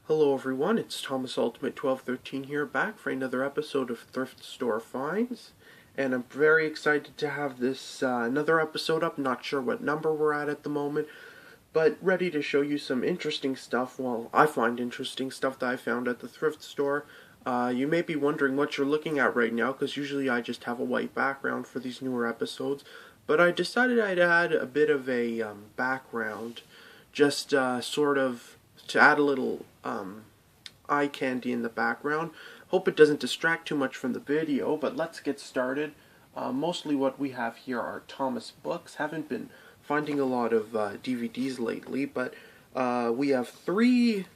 Hello everyone, it's Thomas Ultimate 1213 here, back for another episode of Thrift Store Finds, and I'm very excited to have this another episode up. Not sure what number we're at the moment, but ready to show you some interesting stuff. Well, I find interesting stuff that I found at the thrift store. You may be wondering what you're looking at right now, because usually I just have a white background for these newer episodes, but I decided I'd add a bit of a background, just sort of to add a little eye candy in the background. Hope it doesn't distract too much from the video, but let's get started. Mostly what we have here are Thomas books. Haven't been finding a lot of DVDs lately, but we have 3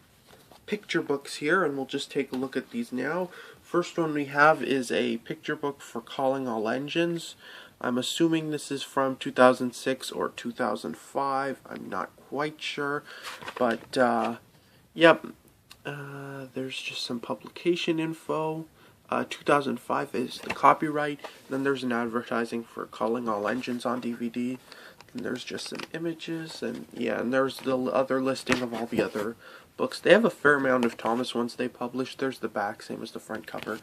picture books here, and we'll just take a look at these now. First one we have is a picture book for Calling All Engines. I'm assuming this is from 2006 or 2005. I'm not quite sure, but yep. There's just some publication info. 2005 is the copyright. Then there's an advertising for Calling All Engines on DVD. And there's just some images, and yeah, and there's the other listing of all the other books. They have a fair amount of Thomas ones they publish. There's the back, same as the front cover.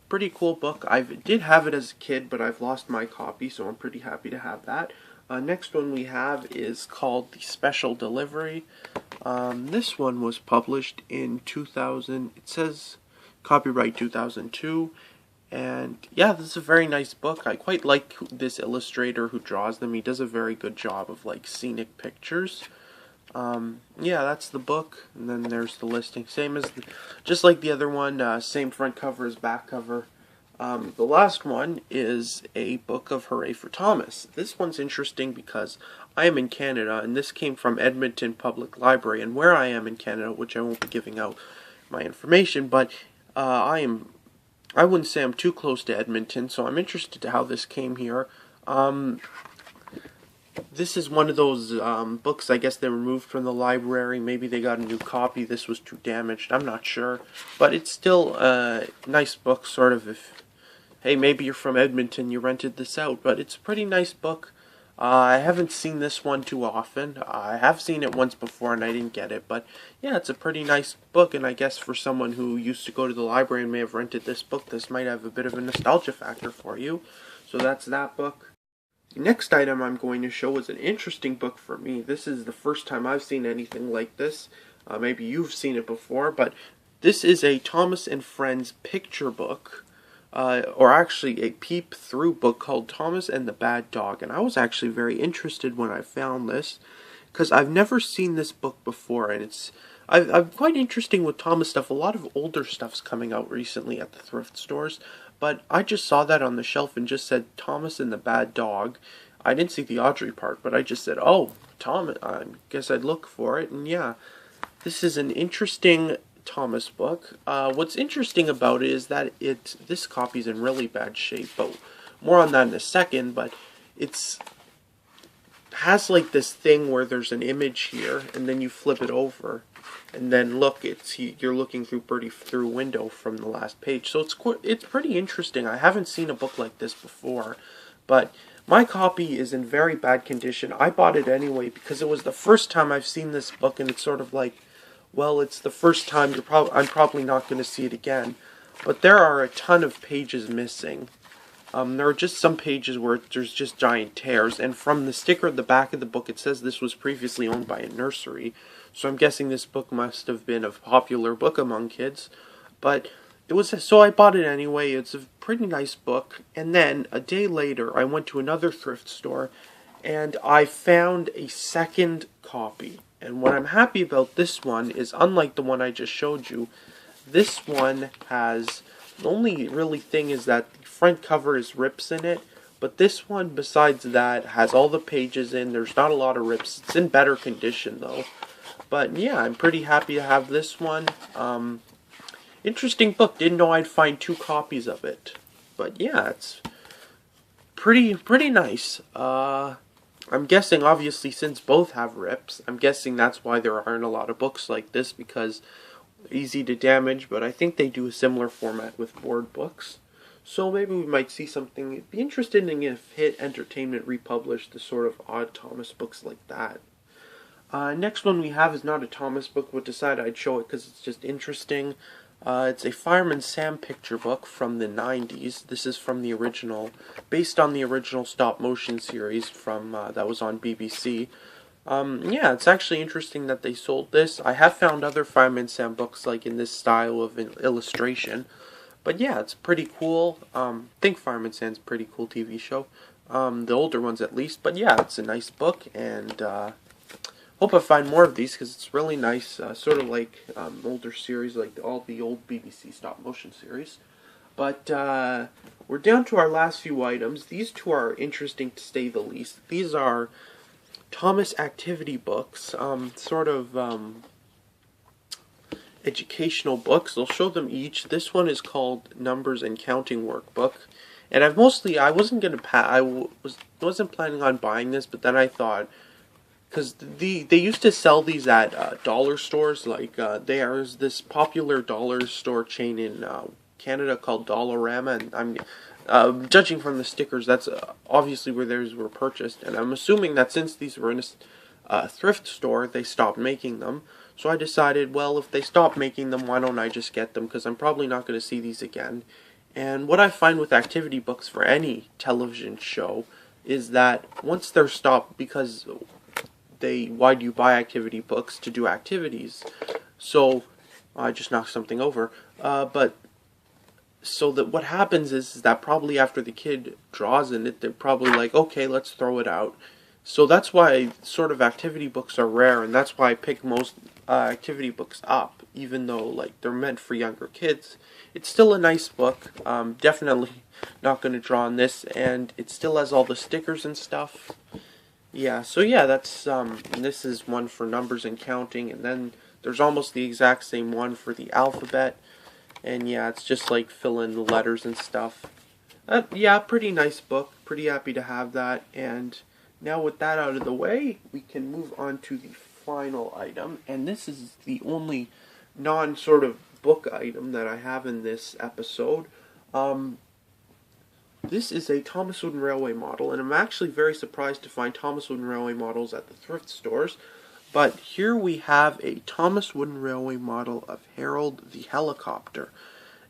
Pretty cool book. I did have it as a kid, but I've lost my copy, so I'm pretty happy to have that. Next one we have is called The Special Delivery. This one was published in 2000. It says copyright 2002. And yeah, this is a very nice book. I quite like this illustrator who draws them. He does a very good job of like scenic pictures. Yeah, that's the book. And then there's the listing. Same as, just like the other one, same front cover as back cover. The last one is a book of Hooray for Thomas. This one's interesting because I am in Canada, and this came from Edmonton Public Library. And where I am in Canada, which I won't be giving out my information, but I wouldn't say I'm too close to Edmonton, so I'm interested to how this came here. This is one of those books, I guess they removed from the library. Maybe they got a new copy. This was too damaged. I'm not sure. But it's still a nice book, sort of, if, hey, maybe you're from Edmonton, you rented this out. But it's a pretty nice book. I haven't seen this one too often. I have seen it once before and I didn't get it. But yeah, it's a pretty nice book. And I guess for someone who used to go to the library and may have rented this book, this might have a bit of a nostalgia factor for you. So that's that book. The next item I'm going to show is an interesting book for me. This is the first time I've seen anything like this. Maybe you've seen it before, but this is a Thomas and Friends picture book. Or actually a peep-through book called Thomas and the Bad Dog. And I was actually very interested when I found this, because I've never seen this book before, and I'm quite interesting with Thomas stuff. A lot of older stuff's coming out recently at the thrift stores, but I just saw that on the shelf and just said Thomas and the Bad Dog. I didn't see the Audrey part, but I just said, oh, Thomas, I guess I'd look for it, and yeah. This is an interesting Thomas book. What's interesting about it is that this copy's in really bad shape, but more on that in a second. But it's has like this thing where there's an image here, and then you flip it over, and then look, you're looking through a window from the last page. So it's pretty interesting. I haven't seen a book like this before, but my copy is in very bad condition. I bought it anyway because it was the first time I've seen this book, and it's sort of like, well, it's the first time I'm probably not going to see it again. But there are a ton of pages missing. There are just some pages where there's just giant tears. And from the sticker at the back of the book, it says this was previously owned by a nursery. So I'm guessing this book must have been a popular book among kids. But so I bought it anyway. It's a pretty nice book. And then a day later, I went to another thrift store, and I found a second copy. And what I'm happy about this one is, unlike the one I just showed you, this one has, the only really thing is that the front cover is rips in it, but this one, besides that, has all the pages in. There's not a lot of rips. It's in better condition, though. But yeah, I'm pretty happy to have this one. Interesting book. Didn't know I'd find 2 copies of it. But yeah, it's pretty nice. I'm guessing, obviously, since both have rips, I'm guessing that's why there aren't a lot of books like this, because easy to damage, but I think they do a similar format with board books. So maybe we might see something. It'd be interesting if Hit Entertainment republished the sort of odd Thomas books like that. Next one we have is not a Thomas book, but decided I'd show it because it's just interesting. It's a Fireman Sam picture book from the 90s. This is from the original, based on the original stop motion series from that was on BBC. Yeah, it's actually interesting that they sold this. I have found other Fireman Sam books like in this style of illustration. But yeah, it's pretty cool. I think Fireman Sam's a pretty cool TV show. The older ones at least. But yeah, it's a nice book, and hope I find more of these because it's really nice. Sort of like older series, like all the old BBC stop motion series. But we're down to our last few items. These two are interesting to say the least. These are Thomas activity books, sort of educational books. I'll show them each. This one is called Numbers and Counting Workbook, and I wasn't planning on buying this, but then I thought, because they used to sell these at dollar stores, like there's this popular dollar store chain in Canada called Dollarama, and judging from the stickers, that's obviously where theirs were purchased, and I'm assuming that since these were in a thrift store, they stopped making them. So I decided, well, if they stop making them, why don't I just get them, because I'm probably not going to see these again. And what I find with activity books for any television show is that once they're stopped, because why do you buy activity books? To do activities. So I just knocked something over. But so that what happens is that probably after the kid draws in it, they're probably like, okay, let's throw it out. So that's why sort of activity books are rare, and that's why I pick most activity books up, even though like they're meant for younger kids. It's still a nice book. Definitely not going to draw on this, and it still has all the stickers and stuff. Yeah, so yeah, that's this is one for numbers and counting, and then there's almost the exact same one for the alphabet. And yeah, it's just like fill in the letters and stuff. Yeah, pretty nice book. Pretty happy to have that. And now with that out of the way, we can move on to the final item. And this is the only non-sort of book item that I have in this episode. This is a Thomas Wooden Railway model, and I'm actually very surprised to find Thomas Wooden Railway models at the thrift stores. But here we have a Thomas Wooden Railway model of Harold the helicopter.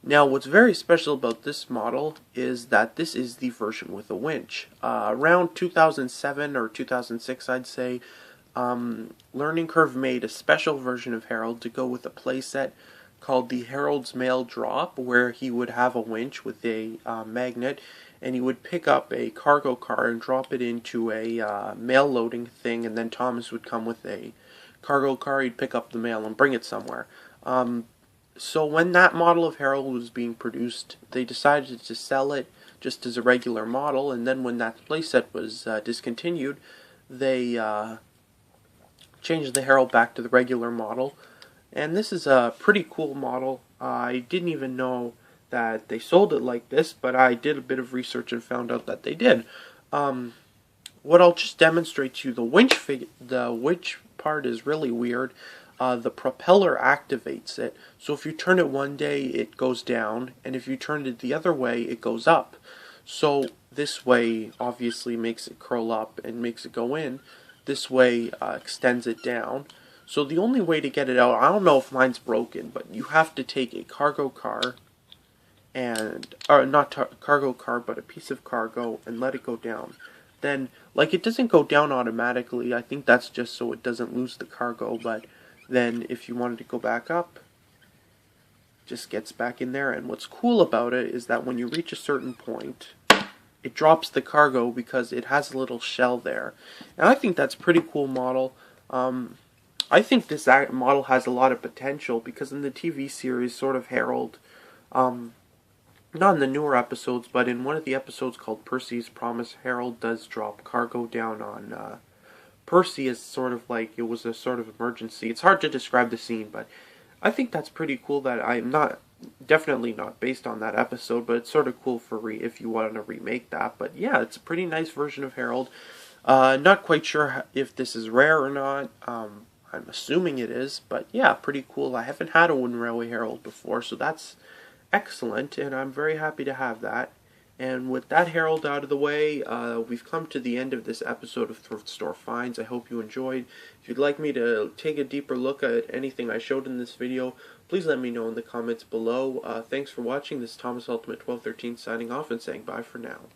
Now, what's very special about this model is that this is the version with a winch. Around 2007 or 2006, I'd say, Learning Curve made a special version of Harold to go with a playset called the Harold's Mail Drop, where he would have a winch with a magnet, and he would pick up a cargo car and drop it into a mail loading thing, and then Thomas would come with a cargo car, he'd pick up the mail and bring it somewhere. So when that model of Harold was being produced, they decided to sell it just as a regular model, and then when that playset was discontinued, they changed the Harold back to the regular model. And this is a pretty cool model. I didn't even know that they sold it like this, but I did a bit of research and found out that they did. What I'll just demonstrate to you, the winch part is really weird. The propeller activates it, so if you turn it one day, it goes down, and if you turn it the other way, it goes up. So this way obviously makes it curl up and makes it go in. This way extends it down. So the only way to get it out, I don't know if mine's broken, but you have to take a cargo car, or not cargo car, but a piece of cargo, and let it go down. Then, like, it doesn't go down automatically. I think that's just so it doesn't lose the cargo, but then if you wanted to go back up, it just gets back in there. And what's cool about it is that when you reach a certain point, it drops the cargo because it has a little shell there. And I think that's a pretty cool model. I think this model has a lot of potential because in the TV series, sort of Harold, not in the newer episodes, but in one of the episodes called Percy's Promise, Harold does drop cargo down on Percy as sort of like it was a sort of emergency. It's hard to describe the scene, but I think that's pretty cool that I'm definitely not based on that episode, but it's sort of cool for if you want to remake that. But yeah, it's a pretty nice version of Harold. Not quite sure if this is rare or not. I'm assuming it is, but yeah, pretty cool. I haven't had a Wooden Railway Harold before, so that's excellent, and I'm very happy to have that. And with that herald out of the way, we've come to the end of this episode of Thrift Store Finds. I hope you enjoyed. If you'd like me to take a deeper look at anything I showed in this video, please let me know in the comments below. Thanks for watching. This is Thomas Ultimate 1213 signing off and saying bye for now.